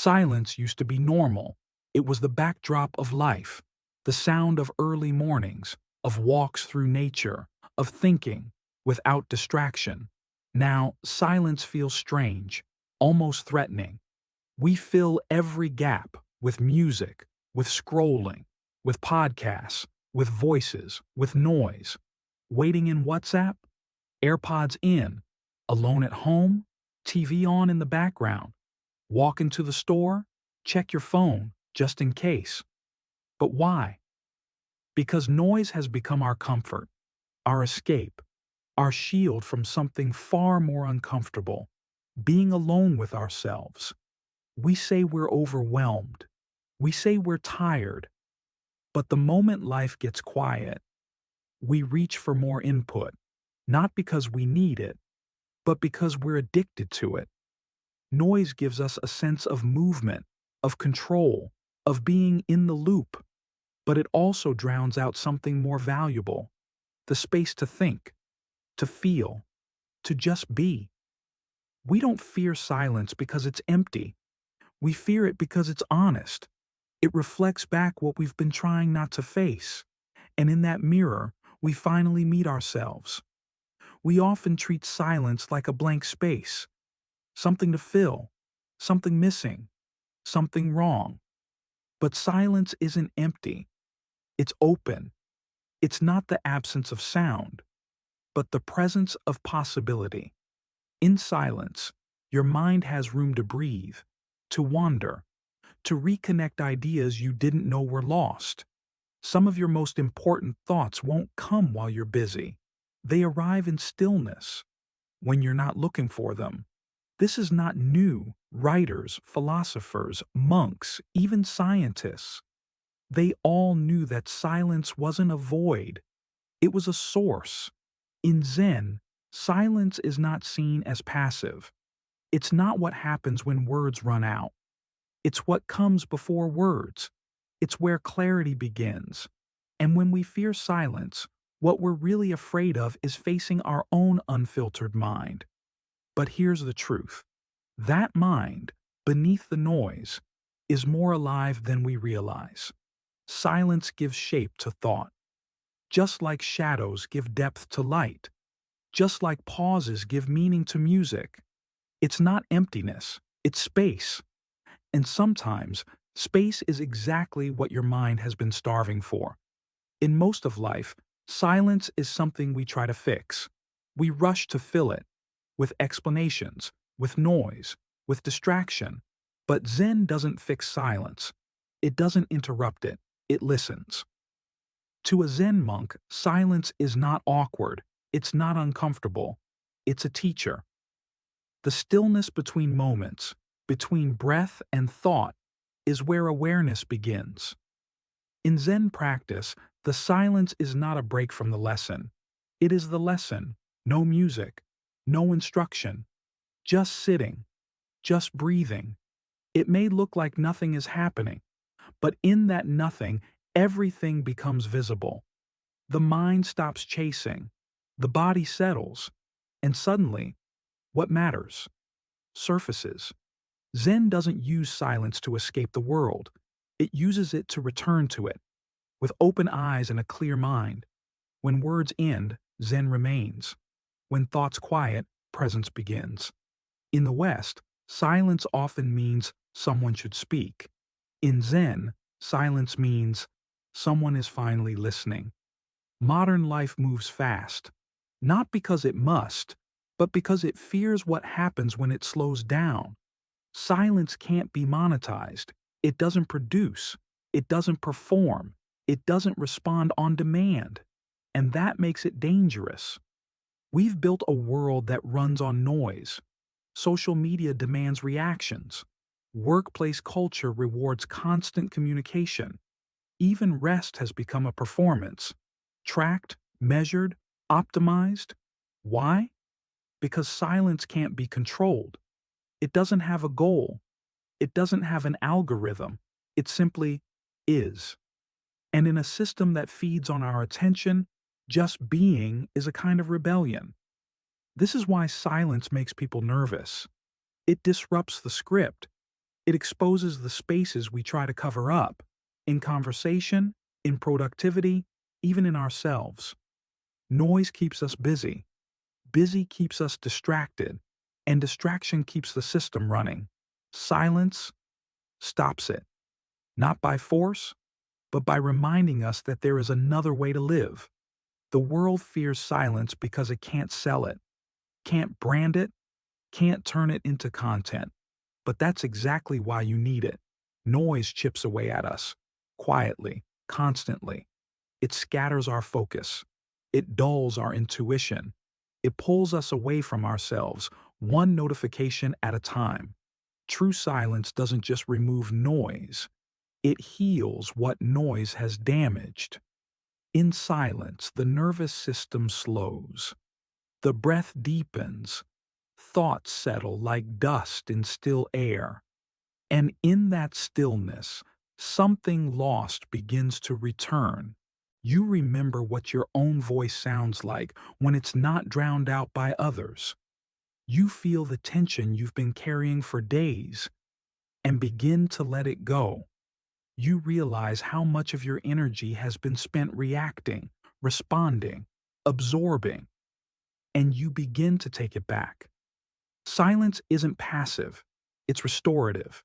Silence used to be normal. It was the backdrop of life, the sound of early mornings, of walks through nature, of thinking without distraction. Now, silence feels strange, almost threatening. We fill every gap with music, with scrolling, with podcasts, with voices, with noise. Waiting in WhatsApp, AirPods in, alone at home, TV on in the background. Walk into the store, check your phone, just in case. But why? Because noise has become our comfort, our escape, our shield from something far more uncomfortable, being alone with ourselves. We say we're overwhelmed. We say we're tired. But the moment life gets quiet, we reach for more input, not because we need it, but because we're addicted to it. Noise gives us a sense of movement, of control, of being in the loop, but it also drowns out something more valuable: the space to think, to feel, to just be. We don't fear silence because it's empty. We fear it because it's honest. It reflects back what we've been trying not to face. And in that mirror, we finally meet ourselves. We often treat silence like a blank space, something to fill, something missing, something wrong. But silence isn't empty. It's open. It's not the absence of sound, but the presence of possibility. In silence, your mind has room to breathe, to wander, to reconnect ideas you didn't know were lost. Some of your most important thoughts won't come while you're busy. They arrive in stillness, when you're not looking for them. This is not new. Writers, philosophers, monks, even scientists, they all knew that silence wasn't a void. It was a source. In Zen, silence is not seen as passive. It's not what happens when words run out. It's what comes before words. It's where clarity begins. And when we fear silence, what we're really afraid of is facing our own unfiltered mind. But here's the truth. That mind, beneath the noise, is more alive than we realize. Silence gives shape to thought. Just like shadows give depth to light. Just like pauses give meaning to music. It's not emptiness, it's space. And sometimes, space is exactly what your mind has been starving for. In most of life, silence is something we try to fix. We rush to fill it, with explanations, with noise, with distraction. But Zen doesn't fix silence. It doesn't interrupt it, it listens. To a Zen monk, silence is not awkward, it's not uncomfortable, it's a teacher. The stillness between moments, between breath and thought, is where awareness begins. In Zen practice, the silence is not a break from the lesson. It is the lesson. No music, no instruction, just sitting, just breathing. It may look like nothing is happening, but in that nothing, everything becomes visible. The mind stops chasing, the body settles, and suddenly, what matters surfaces. Zen doesn't use silence to escape the world. It uses it to return to it, with open eyes and a clear mind. When words end, Zen remains. When thoughts quiet, presence begins. In the West, silence often means someone should speak. In Zen, silence means someone is finally listening. Modern life moves fast, not because it must, but because it fears what happens when it slows down. Silence can't be monetized. It doesn't produce. It doesn't perform. It doesn't respond on demand. And that makes it dangerous. We've built a world that runs on noise. Social media demands reactions. Workplace culture rewards constant communication. Even rest has become a performance. Tracked, measured, optimized. Why? Because silence can't be controlled. It doesn't have a goal. It doesn't have an algorithm. It simply is. And in a system that feeds on our attention, just being is a kind of rebellion. This is why silence makes people nervous. It disrupts the script. It exposes the spaces we try to cover up, in conversation, in productivity, even in ourselves. Noise keeps us busy. Busy keeps us distracted, and distraction keeps the system running. Silence stops it, not by force, but by reminding us that there is another way to live. The world fears silence because it can't sell it, can't brand it, can't turn it into content. But that's exactly why you need it. Noise chips away at us, quietly, constantly. It scatters our focus. It dulls our intuition. It pulls us away from ourselves, one notification at a time. True silence doesn't just remove noise, it heals what noise has damaged. In silence, the nervous system slows. The breath deepens. Thoughts settle like dust in still air. And in that stillness, something lost begins to return. You remember what your own voice sounds like when it's not drowned out by others. You feel the tension you've been carrying for days and begin to let it go. You realize how much of your energy has been spent reacting, responding, absorbing, and you begin to take it back. Silence isn't passive, it's restorative.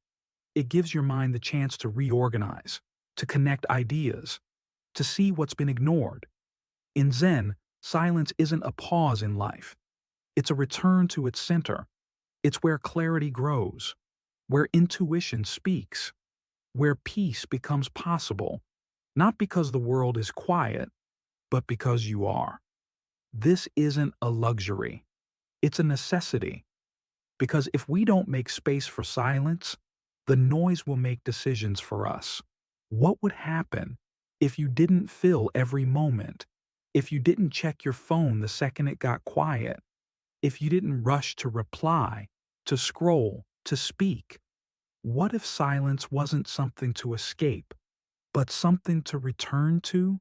It gives your mind the chance to reorganize, to connect ideas, to see what's been ignored. In Zen, silence isn't a pause in life. It's a return to its center. It's where clarity grows, where intuition speaks, where peace becomes possible, not because the world is quiet, but because you are. This isn't a luxury. It's a necessity. Because if we don't make space for silence, the noise will make decisions for us. What would happen if you didn't fill every moment? If you didn't check your phone the second it got quiet? If you didn't rush to reply, to scroll, to speak? What if silence wasn't something to escape, but something to return to?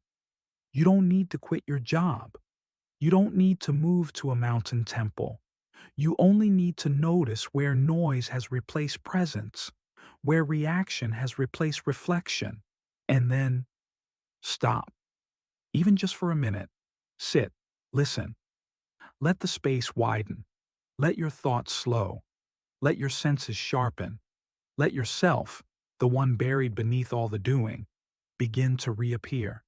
You don't need to quit your job. You don't need to move to a mountain temple. You only need to notice where noise has replaced presence, where reaction has replaced reflection, and then stop. Even just for a minute. Sit, listen. Let the space widen. Let your thoughts slow. Let your senses sharpen. Let yourself, the one buried beneath all the doing, begin to reappear.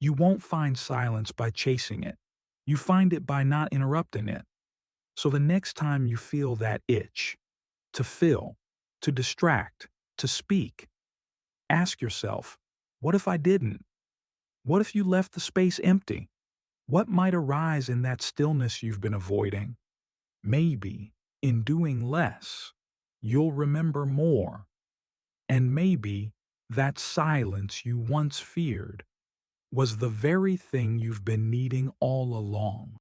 You won't find silence by chasing it. You find it by not interrupting it. So the next time you feel that itch, to fill, to distract, to speak, ask yourself, what if I didn't? What if you left the space empty? What might arise in that stillness you've been avoiding? Maybe, in doing less, you'll remember more. And maybe that silence you once feared was the very thing you've been needing all along.